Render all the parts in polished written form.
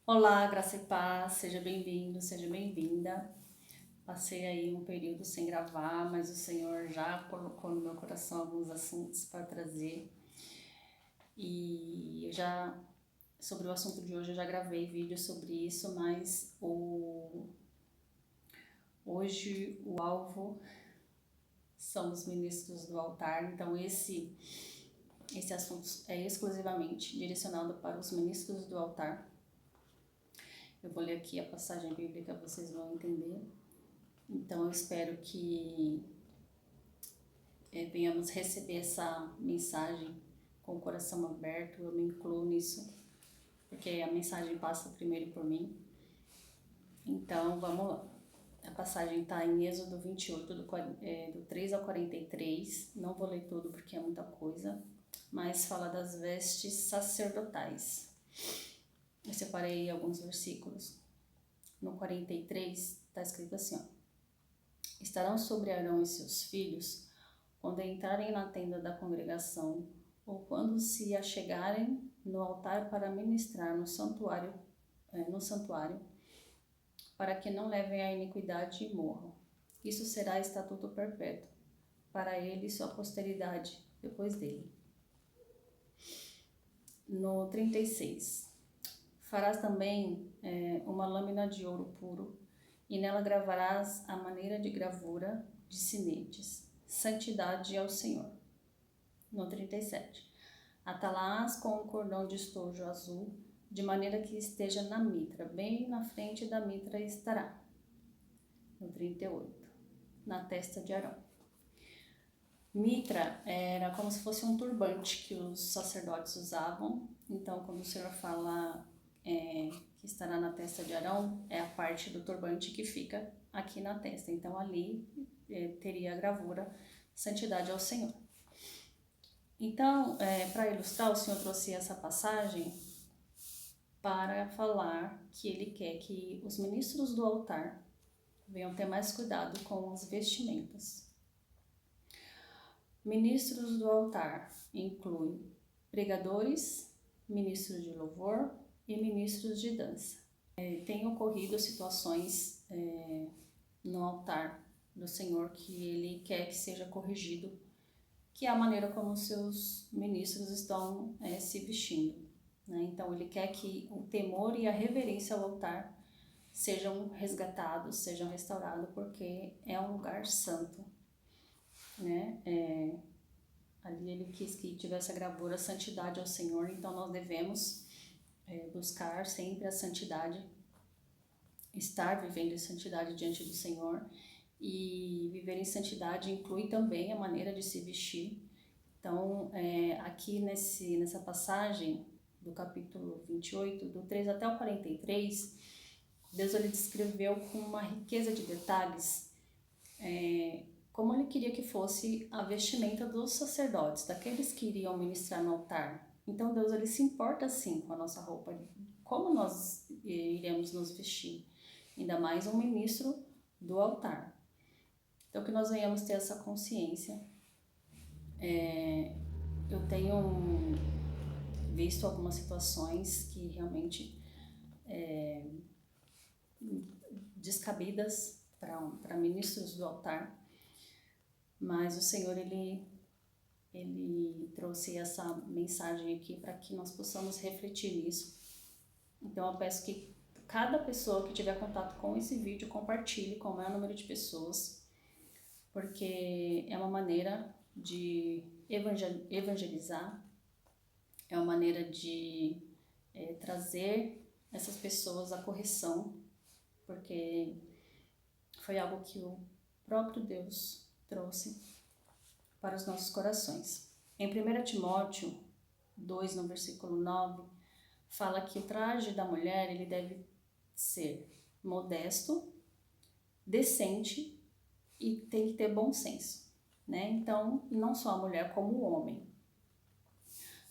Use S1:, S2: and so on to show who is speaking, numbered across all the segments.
S1: Olá, graça e paz, seja bem-vindo, seja bem-vinda. Passei aí um período sem gravar, mas o Senhor já colocou no meu coração alguns assuntos para trazer. E sobre o assunto de hoje, eu já gravei vídeo sobre isso, mas hoje o alvo são os ministros do altar, então esse assunto é exclusivamente direcionado para os ministros do altar. Eu vou ler aqui a passagem bíblica, vocês vão entender. Então eu espero que venhamos receber essa mensagem com o coração aberto. Eu me incluo nisso, porque a mensagem passa primeiro por mim. Então vamos lá. A passagem está em Êxodo 28, do 3 ao 43. Não vou ler tudo porque é muita coisa, mas fala das vestes sacerdotais. Eu separei alguns versículos. No 43 está escrito assim, ó: Estarão sobre Arão e seus filhos quando entrarem na tenda da congregação, ou quando se achegarem no altar para ministrar no santuário, para que não levem a iniquidade e morram. Isso será estatuto perpétuo para ele e sua posteridade depois dele. No 36, farás também uma lâmina de ouro puro, e nela gravarás a maneira de gravura de sinetes, santidade ao Senhor. No 37, atalás com um cordão de estojo azul, de maneira que esteja na mitra, bem na frente da mitra estará. No 38, na testa de Arão. Mitra era como se fosse um turbante que os sacerdotes usavam. Então, quando o Senhor fala que estará na testa de Arão, é a parte do turbante que fica aqui na testa. Então, ali teria a gravura santidade ao Senhor. Então, para ilustrar, o Senhor trouxe essa passagem para falar que Ele quer que os ministros do altar venham ter mais cuidado com as vestimentas. Ministros do altar incluem pregadores, ministros de louvor e ministros de dança. Tem ocorrido situações no altar do Senhor que Ele quer que seja corrigido, que é a maneira como os seus ministros estão se vestindo, né? Então Ele quer que o temor e a reverência ao altar sejam resgatados, sejam restaurados, porque é um lugar santo, né? Ali Ele quis que tivesse a gravura, a santidade ao Senhor, então nós devemos buscar sempre a santidade, estar vivendo em santidade diante do Senhor. E viver em santidade inclui também a maneira de se vestir. Então, aqui nessa passagem do capítulo 28, do 3 até o 43, Deus ele descreveu com uma riqueza de detalhes como Ele queria que fosse a vestimenta dos sacerdotes, daqueles que iriam ministrar no altar. Então, Deus ele se importa sim com a nossa roupa, como nós iremos nos vestir, ainda mais um ministro do altar. Então, que nós venhamos ter essa consciência. Eu tenho visto algumas situações que realmente descabidas para ministros do altar, mas o Senhor ele trouxe essa mensagem aqui para que nós possamos refletir nisso. Então eu peço que cada pessoa que tiver contato com esse vídeo compartilhe com o maior número de pessoas, porque é uma maneira de evangelizar, é uma maneira de trazer essas pessoas à correção, porque foi algo que o próprio Deus trouxe para os nossos corações. Em 1 Timóteo 2, no versículo 9, fala que o traje da mulher ele deve ser modesto, decente e tem que ter bom senso, né? Então, não só a mulher como o homem.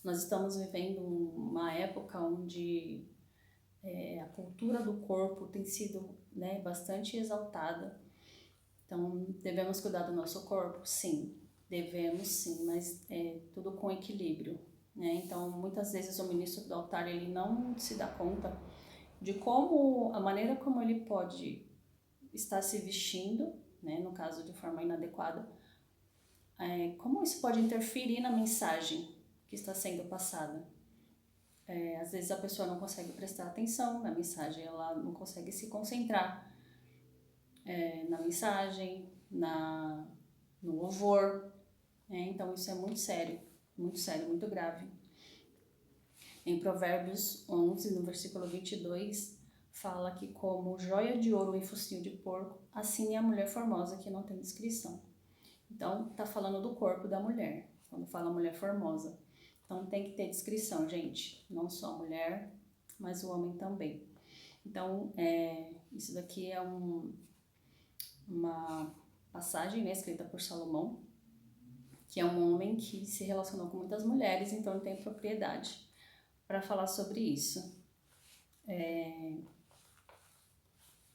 S1: Nós estamos vivendo uma época onde a cultura do corpo tem sido bastante exaltada. Então, devemos cuidar do nosso corpo? Sim, devemos sim, mas tudo com equilíbrio, né? Então, muitas vezes o ministro do altar ele não se dá conta de como, a maneira como ele pode estar se vestindo, né, no caso de forma inadequada, como isso pode interferir na mensagem que está sendo passada. Às vezes a pessoa não consegue prestar atenção na mensagem, ela não consegue se concentrar na mensagem, no louvor, então isso é muito sério, muito grave. Em Provérbios 11, no versículo 22, fala que como joia de ouro e focinho de porco, assim é a mulher formosa que não tem descrição. Então, tá falando do corpo da mulher, quando fala mulher formosa. Então, tem que ter descrição, gente. Não só a mulher, mas o homem também. Então, isso daqui é uma passagem, né, escrita por Salomão, que é um homem que se relacionou com muitas mulheres, então ele tem propriedade para falar sobre isso.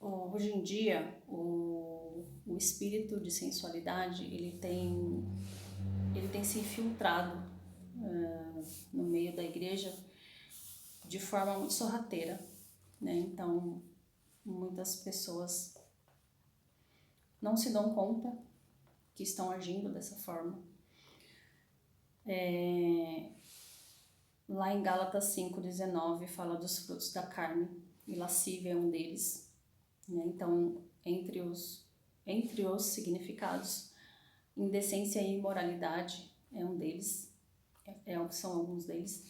S1: Hoje em dia, o espírito de sensualidade, ele tem se infiltrado no meio da igreja de forma muito sorrateira, né? Então, muitas pessoas não se dão conta que estão agindo dessa forma. Lá em Gálatas 5:19 fala dos frutos da carne, e lascívia é um deles, né? Então, entre os significados, indecência e imoralidade é um deles, são alguns deles.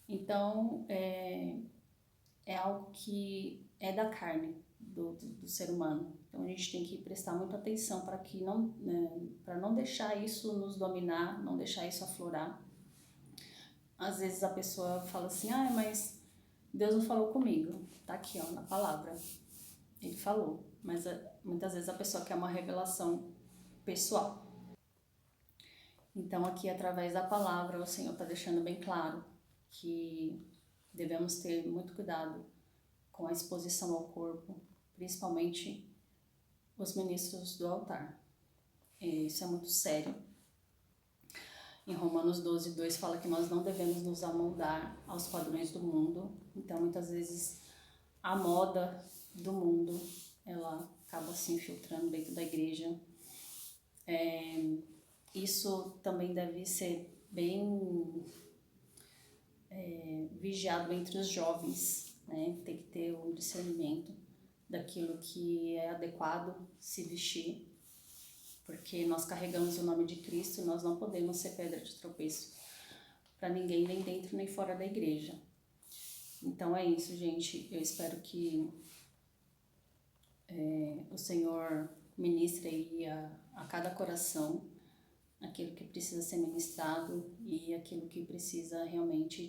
S1: Então, é algo que é da carne do ser humano. Então, a gente tem que prestar muita atenção para que para não deixar isso nos dominar, não deixar isso aflorar. Às vezes a pessoa fala assim, mas Deus não falou comigo. Tá aqui, na palavra. Ele falou. Mas muitas vezes a pessoa quer uma revelação pessoal. Então aqui, através da palavra, o Senhor está deixando bem claro que devemos ter muito cuidado com a exposição ao corpo, principalmente os ministros do altar. Isso é muito sério. Em Romanos 12:2 fala que nós não devemos nos amoldar aos padrões do mundo. Então, muitas vezes, a moda do mundo, ela acaba se infiltrando dentro da igreja. Isso também deve ser bem vigiado entre os jovens, né? Tem que ter um discernimento daquilo que é adequado se vestir, porque nós carregamos o nome de Cristo e nós não podemos ser pedra de tropeço para ninguém, nem dentro nem fora da igreja. Então é isso, gente. Eu espero que o Senhor ministre aí a cada coração aquilo que precisa ser ministrado e aquilo que precisa realmente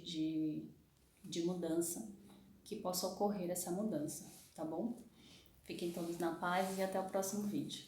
S1: de mudança, que possa ocorrer essa mudança, tá bom? Fiquem todos na paz e até o próximo vídeo.